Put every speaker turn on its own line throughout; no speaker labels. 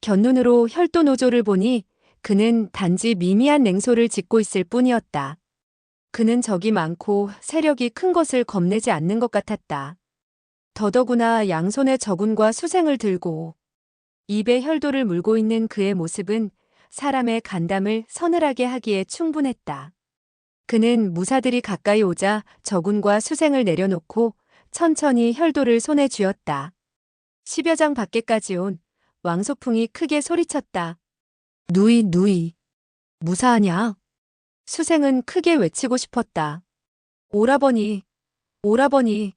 곁눈으로 혈도노조를 보니 그는 단지 미미한 냉소를 짓고 있을 뿐이었다. 그는 적이 많고 세력이 큰 것을 겁내지 않는 것 같았다. 더더구나 양손에 저군과 수생을 들고 입에 혈도를 물고 있는 그의 모습은 사람의 간담을 서늘하게 하기에 충분했다. 그는 무사들이 가까이 오자 저군과 수생을 내려놓고 천천히 혈도를 손에 쥐었다. 10여 장 밖에까지 온 왕소풍이 크게 소리쳤다. 누이, 누이. 무사하냐? 수생은 크게 외치고 싶었다. 오라버니, 오라버니.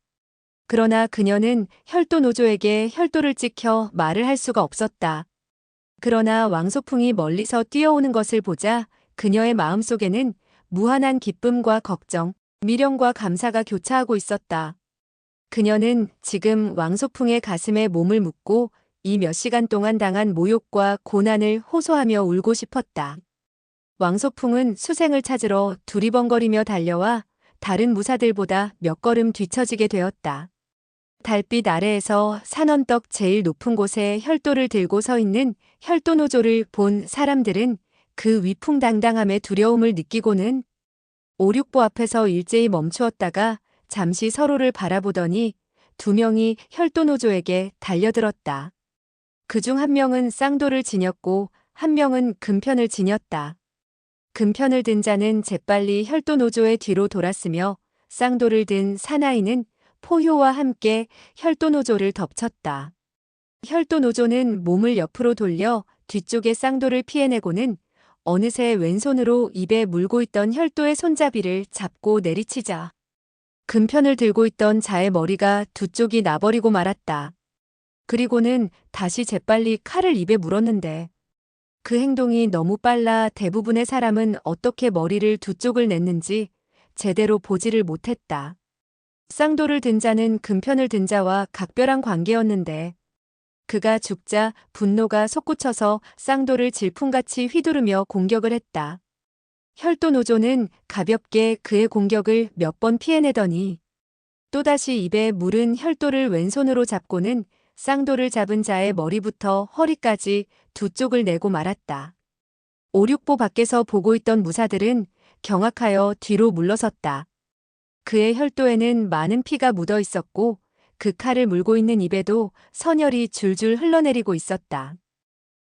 그러나 그녀는 혈도노조에게 혈도를 찍혀 말을 할 수가 없었다. 그러나 왕소풍이 멀리서 뛰어오는 것을 보자 그녀의 마음속에는 무한한 기쁨과 걱정, 미련과 감사가 교차하고 있었다. 그녀는 지금 왕소풍의 가슴에 몸을 묻고 이 몇 시간 동안 당한 모욕과 고난을 호소하며 울고 싶었다. 왕소풍은 수생을 찾으러 두리번거리며 달려와 다른 무사들보다 몇 걸음 뒤처지게 되었다. 달빛 아래에서 산언덕 제일 높은 곳에 혈도를 들고 서 있는 혈도노조를 본 사람들은 그 위풍당당함에 두려움을 느끼고는 오륙보 앞에서 일제히 멈추었다가 잠시 서로를 바라보더니 두 명이 혈도노조에게 달려들었다. 그중 한 명은 쌍도를 지녔고 한 명은 금편을 지녔다. 금편을 든 자는 재빨리 혈도노조의 뒤로 돌았으며 쌍도를 든 사나이는 포효와 함께 혈도노조를 덮쳤다. 혈도노조는 몸을 옆으로 돌려 뒤쪽의 쌍도를 피해내고는 어느새 왼손으로 입에 물고 있던 혈도의 손잡이를 잡고 내리치자 금편을 들고 있던 자의 머리가 두 쪽이 나버리고 말았다. 그리고는 다시 재빨리 칼을 입에 물었는데 그 행동이 너무 빨라 대부분의 사람은 어떻게 머리를 두 쪽을 냈는지 제대로 보지를 못했다. 쌍도를 든 자는 금편을 든 자와 각별한 관계였는데 그가 죽자 분노가 솟구쳐서 쌍도를 질풍같이 휘두르며 공격을 했다. 혈도노조는 가볍게 그의 공격을 몇 번 피해내더니 또다시 입에 물은 혈도를 왼손으로 잡고는 쌍도를 잡은 자의 머리부터 허리까지 두 쪽을 내고 말았다. 오륙보 밖에서 보고 있던 무사들은 경악하여 뒤로 물러섰다. 그의 혈도에는 많은 피가 묻어 있었고 그 칼을 물고 있는 입에도 선혈이 줄줄 흘러내리고 있었다.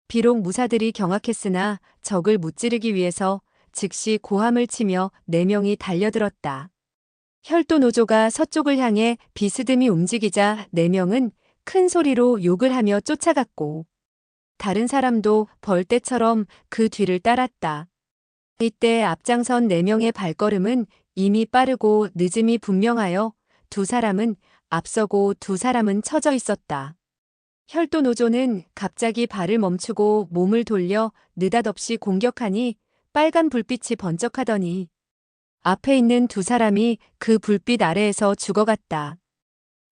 비록 무사들이 경악했으나 적을 무찌르기 위해서 즉시 고함을 치며 4명이 달려들었다. 혈도노조가 서쪽을 향해 비스듬히 움직이자 4명은 큰 소리로 욕을 하며 쫓아갔고 다른 사람도 벌떼처럼 그 뒤를 따랐다. 이때 앞장선 4명의 발걸음은 이미 빠르고 늦음이 분명하여 두 사람은 앞서고 두 사람은 처져 있었다. 혈도노조는 갑자기 발을 멈추고 몸을 돌려 느닷없이 공격하니 빨간 불빛이 번쩍하더니 앞에 있는 두 사람이 그 불빛 아래에서 죽어갔다.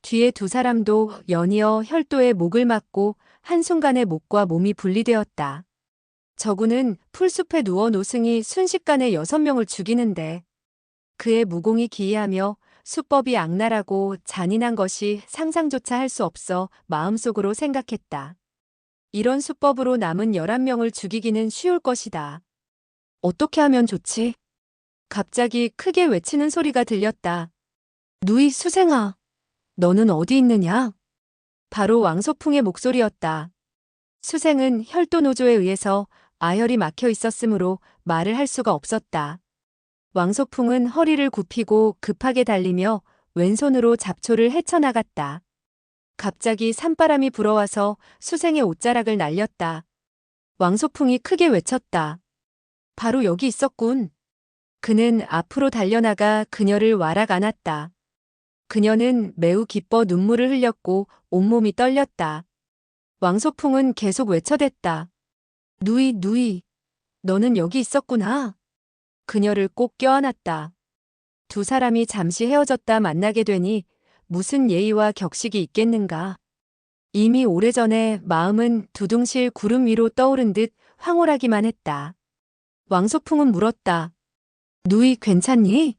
뒤에 두 사람도 연이어 혈도에 목을 맞고 한순간에 목과 몸이 분리되었다. 저구는 풀숲에 누워 노승이 순식간에 6명을 죽이는데 그의 무공이 기이하며 수법이 악랄하고 잔인한 것이 상상조차 할 수 없어 마음속으로 생각했다. 이런 수법으로 남은 11명을 죽이기는 쉬울 것이다. 어떻게 하면 좋지? 갑자기 크게 외치는 소리가 들렸다. 누이 수생아, 너는 어디 있느냐? 바로 왕소풍의 목소리였다. 수생은 혈도노조에 의해서 아혈이 막혀 있었으므로 말을 할 수가 없었다. 왕소풍은 허리를 굽히고 급하게 달리며 왼손으로 잡초를 헤쳐나갔다. 갑자기 산바람이 불어와서 수생의 옷자락을 날렸다. 왕소풍이 크게 외쳤다. 바로 여기 있었군. 그는 앞으로 달려나가 그녀를 와락 안았다. 그녀는 매우 기뻐 눈물을 흘렸고 온몸이 떨렸다. 왕소풍은 계속 외쳐댔다. 누이, 누이, 너는 여기 있었구나. 그녀를 꼭 껴안았다. 두 사람이 잠시 헤어졌다 만나게 되니 무슨 예의와 격식이 있겠는가. 이미 오래전에 마음은 두둥실 구름 위로 떠오른 듯 황홀하기만 했다. 왕소풍은 물었다. 누이 괜찮니?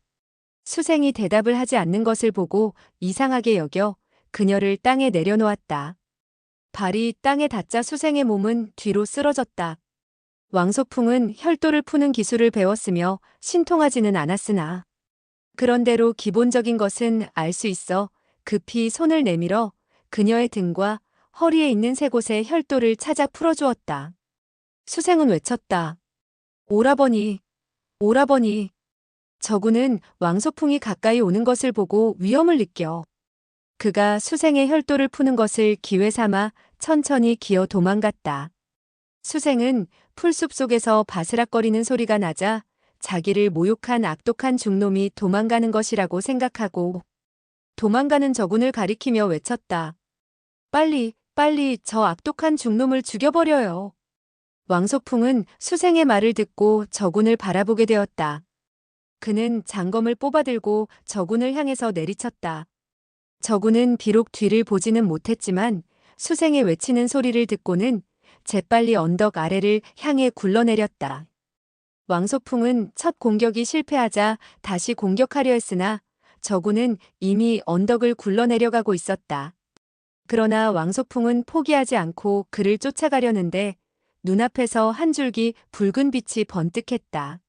수생이 대답을 하지 않는 것을 보고 이상하게 여겨 그녀를 땅에 내려놓았다. 발이 땅에 닿자 수생의 몸은 뒤로 쓰러졌다. 왕소풍은 혈도를 푸는 기술을 배웠으며 신통하지는 않았으나 그런대로 기본적인 것은 알 수 있어 급히 손을 내밀어 그녀의 등과 허리에 있는 세 곳의 혈도를 찾아 풀어주었다. 수생은 외쳤다. 오라버니, 오라버니. 저구는 왕소풍이 가까이 오는 것을 보고 위험을 느껴 그가 수생의 혈도를 푸는 것을 기회 삼아 천천히 기어 도망갔다. 수생은 풀숲 속에서 바스락거리는 소리가 나자 자기를 모욕한 악독한 중놈이 도망가는 것이라고 생각하고 도망가는 저군을 가리키며 외쳤다. 빨리, 빨리 저 악독한 중놈을 죽여버려요. 왕소풍은 수생의 말을 듣고 저군을 바라보게 되었다. 그는 장검을 뽑아들고 저군을 향해서 내리쳤다. 저군은 비록 뒤를 보지는 못했지만 수생의 외치는 소리를 듣고는 재빨리 언덕 아래를 향해 굴러내렸다. 왕소풍은 첫 공격이 실패하자 다시 공격하려 했으나 저군은 이미 언덕을 굴러내려가고 있었다. 그러나 왕소풍은 포기하지 않고 그를 쫓아가려는데 눈앞에서 한 줄기 붉은 빛이 번뜩했다.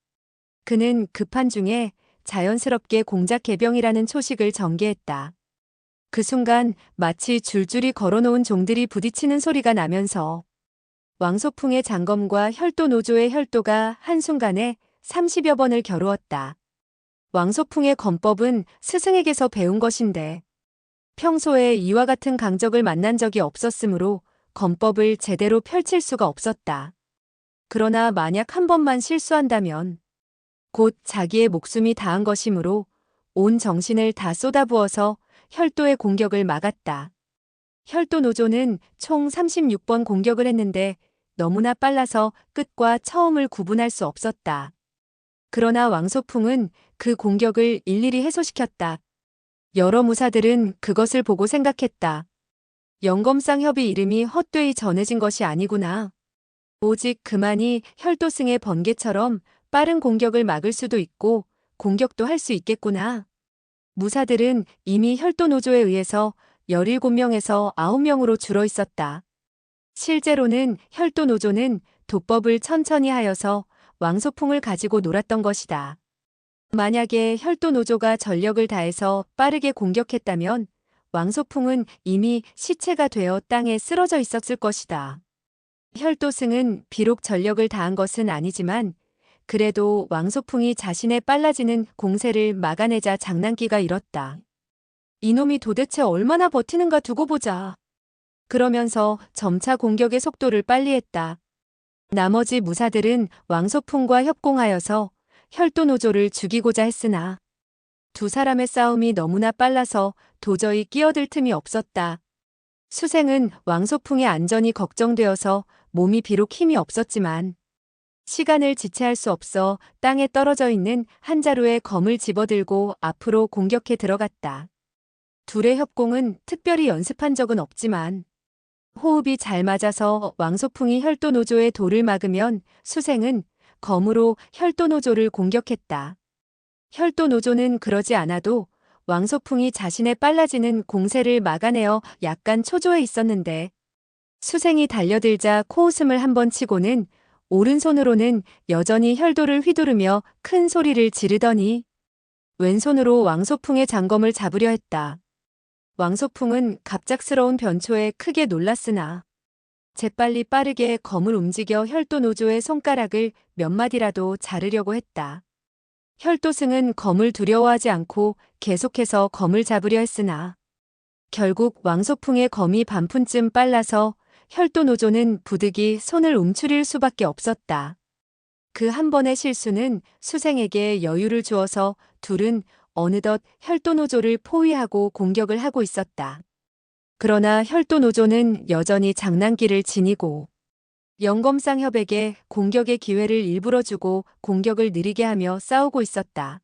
그는 급한 중에 자연스럽게 공작 개병이라는 초식을 전개했다. 그 순간 마치 줄줄이 걸어놓은 종들이 부딪히는 소리가 나면서 왕소풍의 장검과 혈도 노조의 혈도가 한순간에 30여 번을 겨루었다. 왕소풍의 검법은 스승에게서 배운 것인데 평소에 이와 같은 강적을 만난 적이 없었으므로 검법을 제대로 펼칠 수가 없었다. 그러나 만약 한 번만 실수한다면 곧 자기의 목숨이 다한 것이므로 온 정신을 다 쏟아부어서 혈도의 공격을 막았다. 혈도 노조는 총 36번 공격을 했는데 너무나 빨라서 끝과 처음을 구분할 수 없었다. 그러나 왕소풍은 그 공격을 일일이 해소시켰다. 여러 무사들은 그것을 보고 생각했다. 영검상협의 이름이 헛되이 전해진 것이 아니구나. 오직 그만이 혈도승의 번개처럼 빠른 공격을 막을 수도 있고 공격도 할 수 있겠구나. 무사들은 이미 혈도노조에 의해서 17명에서 9명으로 줄어 있었다. 실제로는 혈도노조는 도법을 천천히 하여서 왕소풍을 가지고 놀았던 것이다. 만약에 혈도노조가 전력을 다해서 빠르게 공격했다면 왕소풍은 이미 시체가 되어 땅에 쓰러져 있었을 것이다. 혈도승은 비록 전력을 다한 것은 아니지만 그래도 왕소풍이 자신의 빨라지는 공세를 막아내자 장난기가 일었다. 이놈이 도대체 얼마나 버티는가 두고 보자. 그러면서 점차 공격의 속도를 빨리 했다. 나머지 무사들은 왕소풍과 협공하여서 혈도노조를 죽이고자 했으나 두 사람의 싸움이 너무나 빨라서 도저히 끼어들 틈이 없었다. 수생은 왕소풍의 안전이 걱정되어서 몸이 비록 힘이 없었지만 시간을 지체할 수 없어 땅에 떨어져 있는 한 자루의 검을 집어들고 앞으로 공격해 들어갔다. 둘의 협공은 특별히 연습한 적은 없지만 호흡이 잘 맞아서 왕소풍이 혈도노조의 돌을 막으면 수생은 검으로 혈도노조를 공격했다. 혈도노조는 그러지 않아도 왕소풍이 자신의 빨라지는 공세를 막아내어 약간 초조해 있었는데 수생이 달려들자 코웃음을 한번 치고는 오른손으로는 여전히 혈도를 휘두르며 큰 소리를 지르더니 왼손으로 왕소풍의 장검을 잡으려 했다. 왕소풍은 갑작스러운 변초에 크게 놀랐으나 재빨리 빠르게 검을 움직여 혈도노조의 손가락을 몇 마디라도 자르려고 했다. 혈도승은 검을 두려워하지 않고 계속해서 검을 잡으려 했으나 결국 왕소풍의 검이 반푼쯤 빨라서 혈도노조는 부득이 손을 움츠릴 수밖에 없었다. 그 한 번의 실수는 수생에게 여유를 주어서 둘은 어느덧 혈도노조를 포위하고 공격을 하고 있었다. 그러나 혈도노조는 여전히 장난기를 지니고 영검상협에게 공격의 기회를 일부러 주고 공격을 느리게 하며 싸우고 있었다.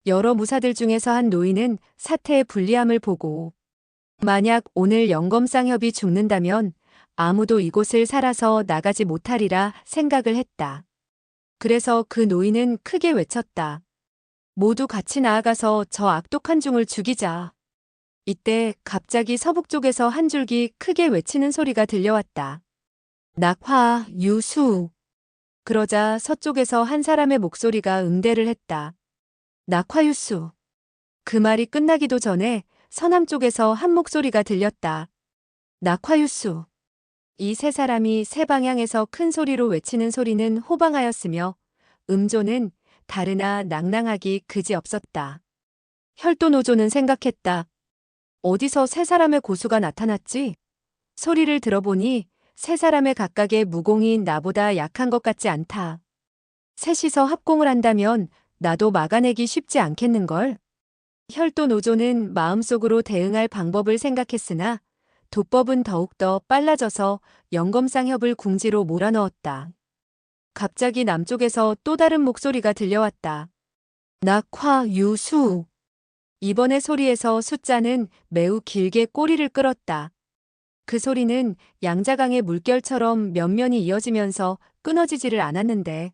여러 무사들 중에서 한 노인은 사태의 불리함을 보고 만약 오늘 영검상협이 죽는다면 아무도 이곳을 살아서 나가지 못하리라 생각을 했다. 그래서 그 노인은 크게 외쳤다. 모두 같이 나아가서 저 악독한 중을 죽이자. 이때 갑자기 서북 쪽에서 한 줄기 크게 외치는 소리가 들려왔다. 낙화, 유수. 그러자 서쪽에서 한 사람의 목소리가 응대를 했다. 낙화유수. 그 말이 끝나기도 전에 서남 쪽에서 한 목소리가 들렸다. 낙화유수. 이 세 사람이 세 방향에서 큰 소리로 외치는 소리는 호방하였으며 음조는 다르나 낭낭하기 그지없었다. 혈도노조는 생각했다. 어디서 세 사람의 고수가 나타났지? 소리를 들어보니 세 사람의 각각의 무공이 나보다 약한 것 같지 않다. 셋이서 합공을 한다면 나도 막아내기 쉽지 않겠는걸? 혈도노조는 마음속으로 대응할 방법을 생각했으나 도법은 더욱더 빨라져서 영검상협을 궁지로 몰아넣었다. 갑자기 남쪽에서 또 다른 목소리가 들려왔다. 낙화, 유수. 이번의 소리에서 숫자는 매우 길게 꼬리를 끌었다. 그 소리는 양자강의 물결처럼 면면이 이어지면서 끊어지지를 않았는데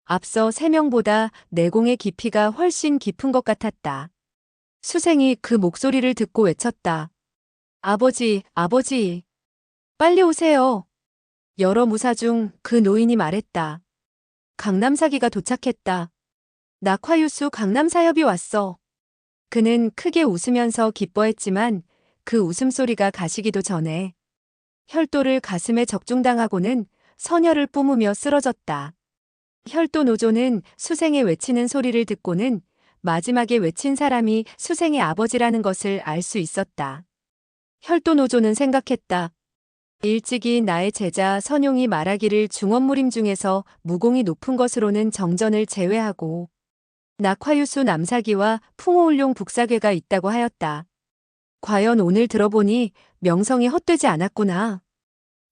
앞서 세 명보다 내공의 깊이가 훨씬 깊은 것 같았다. 수생이 그 목소리를 듣고 외쳤다. 아버지, 아버지. 빨리 오세요. 여러 무사 중 그 노인이 말했다. 강남사기가 도착했다. 낙화유수 강남사협이 왔어. 그는 크게 웃으면서 기뻐했지만 그 웃음소리가 가시기도 전에 혈도를 가슴에 적중당하고는 선혈을 뿜으며 쓰러졌다. 혈도노조는 수생의 외치는 소리를 듣고는 마지막에 외친 사람이 수생의 아버지라는 것을 알 수 있었다. 혈도노조는 생각했다. 일찍이 나의 제자 선용이 말하기를 중원무림 중에서 무공이 높은 것으로는 정전을 제외하고 낙화유수 남사기와 풍호울룡 북사괴가 있다고 하였다. 과연 오늘 들어보니 명성이 헛되지 않았구나.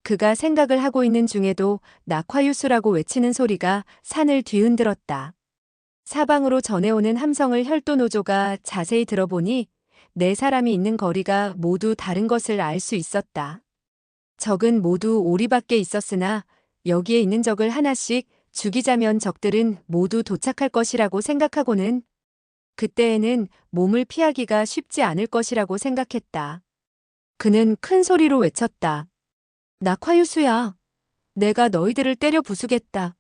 그가 생각을 하고 있는 중에도 낙화유수라고 외치는 소리가 산을 뒤흔들었다. 사방으로 전해오는 함성을 혈도노조가 자세히 들어보니 네 사람이 있는 거리가 모두 다른 것을 알 수 있었다. 적은 모두 오리밖에 있었으나 여기에 있는 적을 하나씩 죽이자면 적들은 모두 도착할 것이라고 생각하고는 그때에는 몸을 피하기가 쉽지 않을 것이라고 생각했다. 그는 큰 소리로 외쳤다. 낙화유수야. 내가 너희들을 때려 부수겠다.